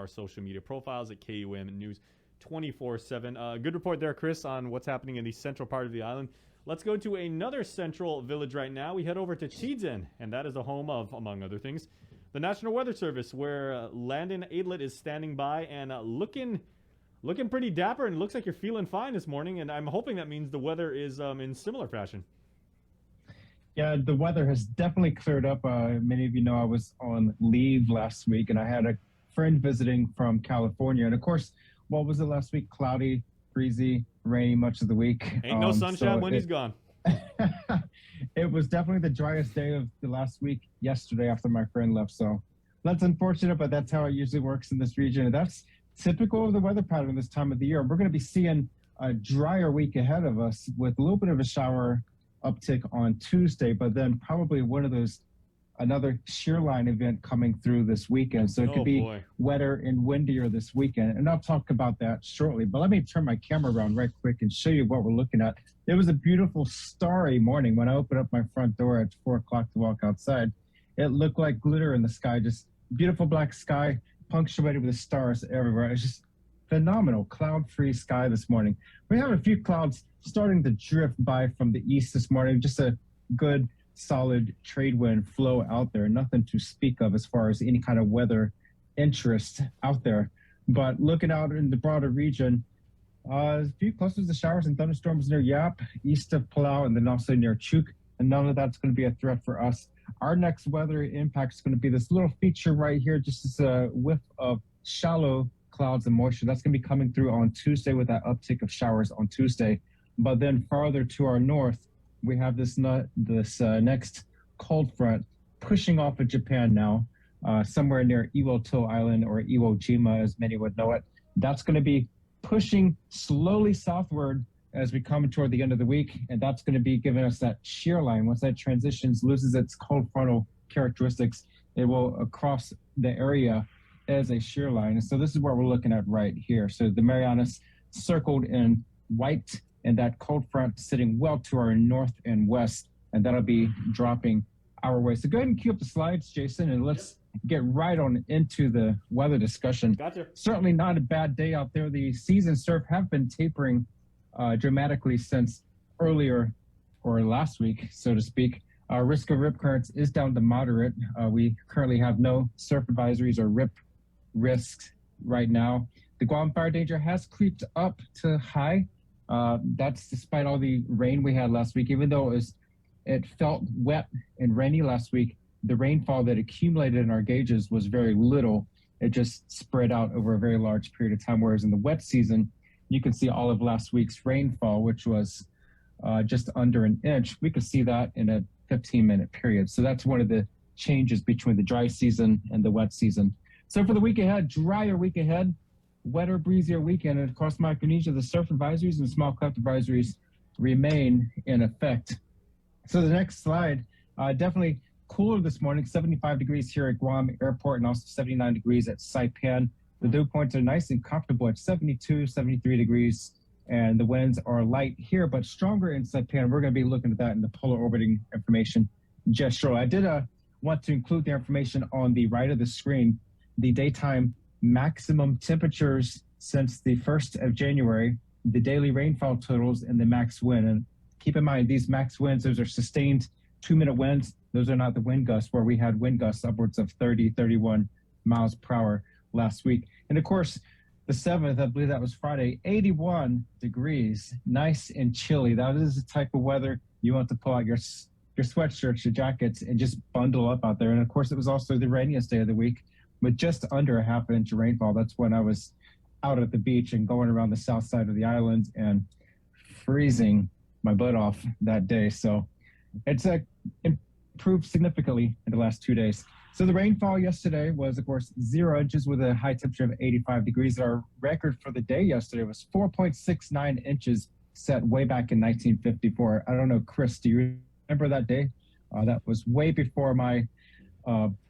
our social media profiles at KUM News 24/7. Good report there, Chris, on what's happening in the central part of the island. Let's go to another central village right now. We head over to Chichen, and that is the home of, among other things, the National Weather Service, where Landon Aidlet is standing by and looking pretty dapper, and looks like you're feeling fine this morning, and I'm hoping that means the weather is in similar fashion. Yeah, the weather has definitely cleared up. Many of you know I was on leave last week, and I had a friend visiting from California. And of course, what was it last week? Cloudy, breezy, rainy much of the week. Ain't no sunshine when he's gone. It was definitely the driest day of the last week yesterday after my friend left. So that's unfortunate, but that's how it usually works in this region. And that's typical of the weather pattern this time of the year. We're going to be seeing a drier week ahead of us with a little bit of a shower uptick on Tuesday, but then probably another shear line event coming through this weekend. So it could be wetter and windier this weekend. And I'll talk about that shortly. But let me turn my camera around right quick and show you what we're looking at. It was a beautiful starry morning when I opened up my front door at 4 o'clock to walk outside. It looked like glitter in the sky, just beautiful black sky punctuated with the stars everywhere. It's just phenomenal cloud-free sky this morning. We have a few clouds starting to drift by from the east this morning. Just a good solid trade wind flow out there. Nothing to speak of as far as any kind of weather interest out there. But looking out in the broader region, a few clusters of showers and thunderstorms near Yap, east of Palau, and then also near Chuk. And none of that's going to be a threat for us. Our next weather impact is going to be this little feature right here, just as a whiff of shallow clouds and moisture. That's going to be coming through on Tuesday with that uptick of showers on Tuesday. But then farther to our north, we have this next cold front pushing off of Japan now, somewhere near Iwo-to Island, or Iwo Jima, as many would know it. That's going to be pushing slowly southward as we come toward the end of the week, and that's going to be giving us that shear line. Once that transitions, loses its cold frontal characteristics, it will cross the area as a shear line. And so this is what we're looking at right here. So the Marianas circled in white, and that cold front sitting well to our north and west, and that'll be dropping our way. So go ahead and cue up the slides, Jason, and let's get right on into the weather discussion. Gotcha. Certainly not a bad day out there. The season surf have been tapering dramatically since earlier, or last week, so to speak. Our risk of rip currents is down to moderate. We currently have no surf advisories or rip risks right now. The Guam fire danger has creeped up to high. That's despite all the rain we had last week. Even though it felt wet and rainy last week, the rainfall that accumulated in our gauges was very little. It just spread out over a very large period of time. Whereas in the wet season, you can see all of last week's rainfall, which was just under an inch. We could see that in a 15-minute period. So that's one of the changes between the dry season and the wet season. So for the week ahead, drier week ahead, wetter, breezier weekend. And across Micronesia, the surf advisories and small craft advisories remain in effect. So the next slide, definitely cooler this morning, 75 degrees here at Guam Airport, and also 79 degrees at Saipan. The dew points are nice and comfortable at 72, 73 degrees, and the winds are light here, but stronger in Saipan. We're going to be looking at that in the polar orbiting information just shortly. I did want to include the information on the right of the screen, the daytime maximum temperatures since the 1st of January, the daily rainfall totals, and the max wind. And keep in mind, these max winds, those are sustained 2-minute winds. Those are not the wind gusts, where we had wind gusts upwards of 30, 31 miles per hour last week. And of course, the 7th, I believe that was Friday, 81 degrees, nice and chilly. That is the type of weather you want to pull out your sweatshirts, your jackets, and just bundle up out there. And of course, it was also the rainiest day of the week with just under a half inch of rainfall. That's when I was out at the beach and going around the south side of the island and freezing my butt off that day. So it's improved significantly in the last 2 days. So the rainfall yesterday was, of course, 0 inches with a high temperature of 85 degrees. Our record for the day yesterday was 4.69 inches, set way back in 1954. I don't know, Chris, do you remember that day? That was way before my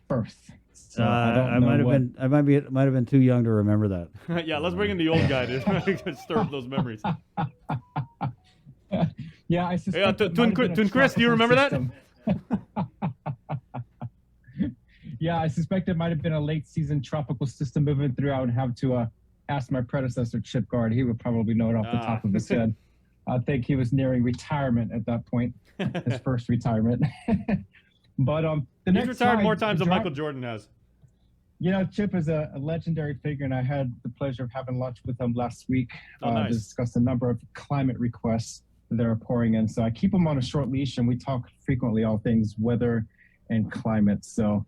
birth. So I might have been too young to remember that. Yeah, let's bring in the old guy to stir up those memories. Yeah, I suspect. Tun Chris, do you remember that? Yeah, I suspect it might have been a late season tropical system moving through. I would have to ask my predecessor, Chip Guard. He would probably know it off the top of his head. I think he was nearing retirement at that point, his first retirement. But the next He's retired slide, more times than Michael Jordan has. You know, Chip is a legendary figure, and I had the pleasure of having lunch with him last week to discuss a number of climate requests that are pouring in. So I keep him on a short leash, and we talk frequently all things weather and climate. So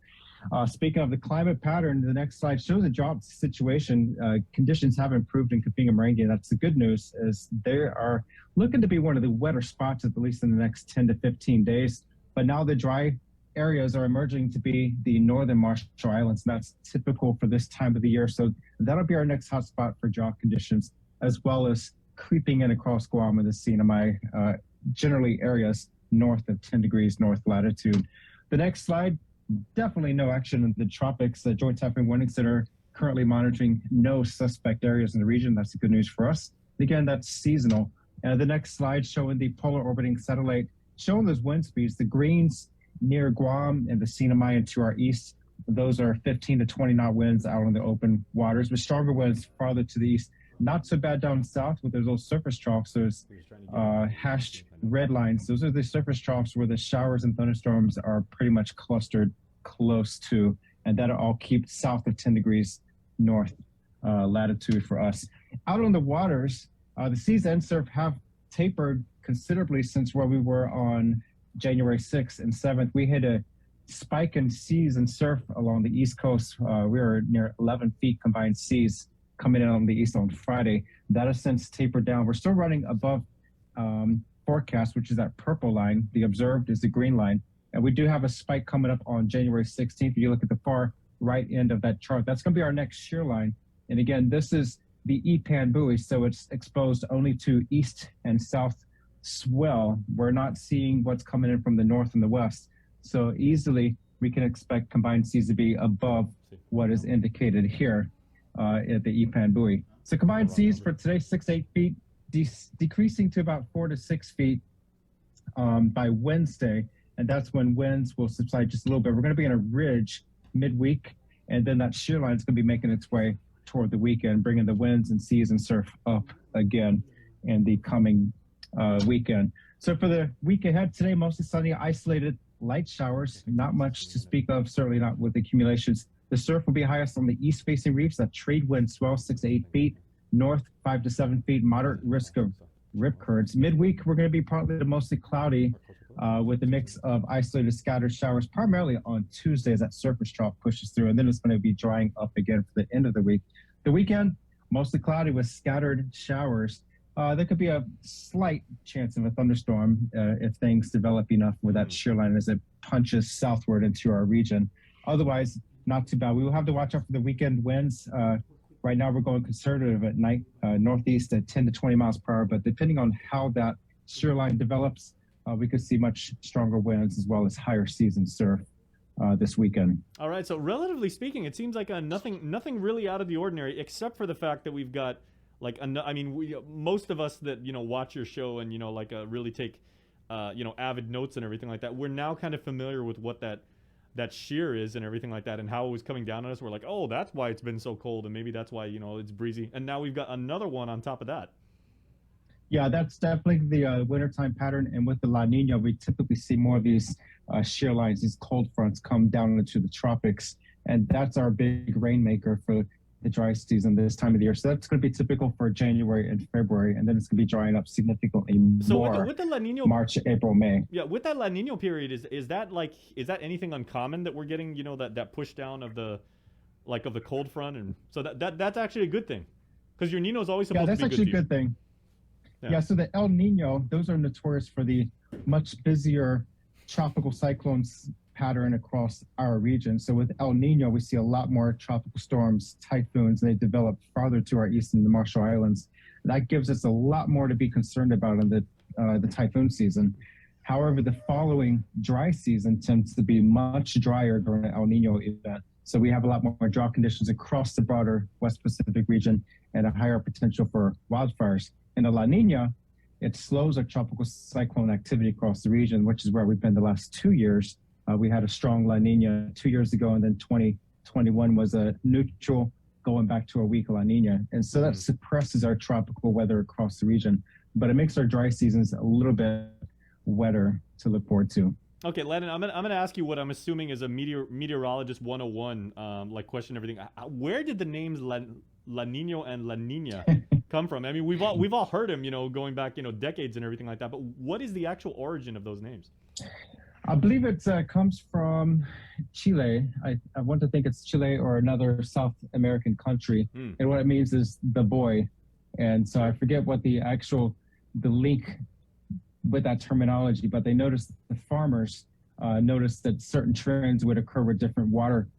speaking of the climate pattern, the next slide shows a drought situation. Conditions have improved in Kapinga Marangi. That's the good news, is they are looking to be one of the wetter spots, at least in the next 10 to 15 days. But now the dry areas are emerging to be the northern Marshall Islands, and that's typical for this time of the year. So that'll be our next hotspot for drought conditions, as well as creeping in across Guam and the Sinai, generally areas north of 10 degrees north latitude. The next slide, definitely no action in the tropics. The Joint Typhoon Warning Center currently monitoring no suspect areas in the region. That's the good news for us. Again, that's seasonal. The next slide showing the polar orbiting satellite, showing those wind speeds. The greens near Guam and the Sinai and to our east, those are 15 to 20 knot winds out on the open waters, with stronger winds farther to the east. Not so bad down south with those little surface troughs, those hashed red lines. Those are the surface troughs where the showers and thunderstorms are pretty much clustered close to, and that'll all keep south of 10 degrees north latitude for us. Out on the waters, the seas and surf have tapered considerably since where we were on January 6th and 7th. We hit a spike in seas and surf along the East Coast. We were near 11 feet combined seas coming in on the east on Friday. That has since tapered down. We're still running above forecast, which is that purple line. The observed is the green line. And we do have a spike coming up on January 16th. If you look at the far right end of that chart, that's going to be our next shear line. And again, this is the EPAN buoy, so it's exposed only to east and south swell. We're not seeing what's coming in from the north and the west. So easily we can expect combined seas to be above what is indicated here at the EPAN buoy. So combined seas for today, 6 to 8 feet, decreasing to about 4 to 6 feet by Wednesday. And that's when winds will subside just a little bit. We're going to be in a ridge midweek, and then that shear line is going to be making its way toward the weekend, bringing the winds and seas and surf up again in the coming weekend. So for the week ahead, today, mostly sunny, isolated light showers, not much to speak of, certainly not with accumulations. The surf will be highest on the east-facing reefs. That trade wind swell 6 to 8 feet, north 5 to 7 feet, moderate risk of rip currents. Midweek, we're going to be partly to mostly cloudy with a mix of isolated scattered showers, primarily on Tuesday as that surface trough pushes through, and then it's going to be drying up again for the end of the week. The weekend, mostly cloudy with scattered showers. There could be a slight chance of a thunderstorm if things develop enough with that shear line as it punches southward into our region. Otherwise, not too bad. We will have to watch out for the weekend winds. Right now, we're going conservative at night, northeast at 10 to 20 miles per hour. But depending on how that shear line develops, we could see much stronger winds as well as higher seas and surf this weekend. All right. So relatively speaking, it seems like nothing really out of the ordinary, except for the fact that we've got most of us that watch your show and really take avid notes and everything like that. We're now kind of familiar with what that shear is and everything like that, and how it was coming down on us. We're like, oh, that's why it's been so cold, and maybe that's why it's breezy. And now we've got another one on top of that. Yeah, that's definitely the wintertime pattern. And with the La Nina, we typically see more of these shear lines, these cold fronts come down into the tropics. And that's our big rainmaker for the dry season this time of the year. So that's going to be typical for January and February. And then it's going to be drying up significantly more with the La Nina, March, April, May. Yeah, with that La Nina period, is that anything uncommon that we're getting, that push down of the cold front? And so that's actually a good thing, because your Nino is always supposed to be good. Yeah, that's actually a good thing. Yeah, so the El Nino, those are notorious for the much busier tropical cyclones pattern across our region. So with El Nino, we see a lot more tropical storms, typhoons, and they develop farther to our east in the Marshall Islands. That gives us a lot more to be concerned about in the typhoon season. However, the following dry season tends to be much drier during the El Nino event. So we have a lot more drought conditions across the broader West Pacific region and a higher potential for wildfires. In the La Nina, it slows our tropical cyclone activity across the region, which is where we've been the last 2 years. We had a strong La Nina 2 years ago, and then 2021 was a neutral going back to a weak La Nina. And so that suppresses our tropical weather across the region, but it makes our dry seasons a little bit wetter to look forward to. Okay, Landon, I'm gonna ask you what I'm assuming is a meteorologist 101 like question. Everything. Where did the names La Nino and La Nina come from? I mean, we've all heard them, going back, decades and everything like that. But what is the actual origin of those names? I believe it comes from Chile. I want to think it's Chile or another South American country. And what it means is the boy. And so I forget what the link with that terminology, but they noticed the farmers noticed that certain trends would occur with different water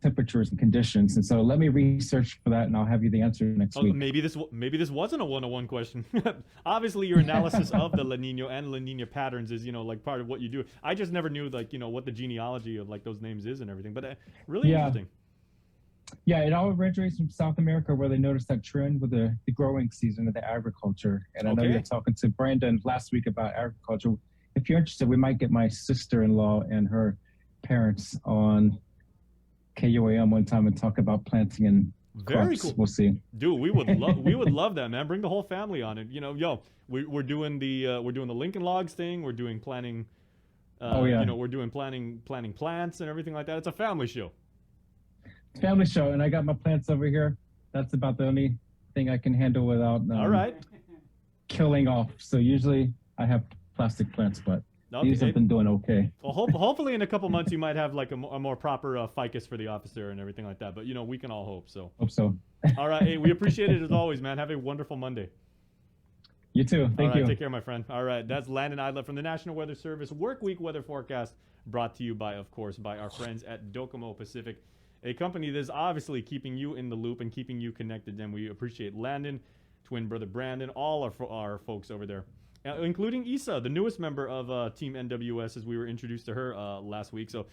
temperatures and conditions. And so let me research for that, and I'll have you the answer next week. Maybe this wasn't a 101 question. Obviously, your analysis of the La Nina and La Nina patterns is, like part of what you do. I just never knew, like, what the genealogy of like those names is and everything. But really interesting. Yeah, it all originates from South America, where they noticed that trend with the growing season of the agriculture. And I know you're talking to Brandon last week about agriculture. If you're interested, we might get my sister-in-law and her parents on KUAM one time and talk about planting and very crops. Cool. We'll see. Dude, we would love that, man. Bring the whole family on it. We're doing the Lincoln Logs thing. We're doing planting. We're doing planting plants and everything like that. It's a family show. Family show, and I got my plants over here. That's about the only thing I can handle without all right killing off. So usually I have plastic plants, but these have been doing okay. Well, hopefully in a couple months you might have like a more proper ficus for the office there and everything like that. But we can all hope so. Hope so. All right, hey, we appreciate it as always, man. Have a wonderful Monday. You too. Thank you. Take care, my friend. All right, that's Landon Idler from the National Weather Service Workweek Weather Forecast, brought to you by our friends at Docomo Pacific, a company that is obviously keeping you in the loop and keeping you connected. And we appreciate Landon, twin brother Brandon, all our folks over there, including Issa, the newest member of Team NWS, as we were introduced to her last week. So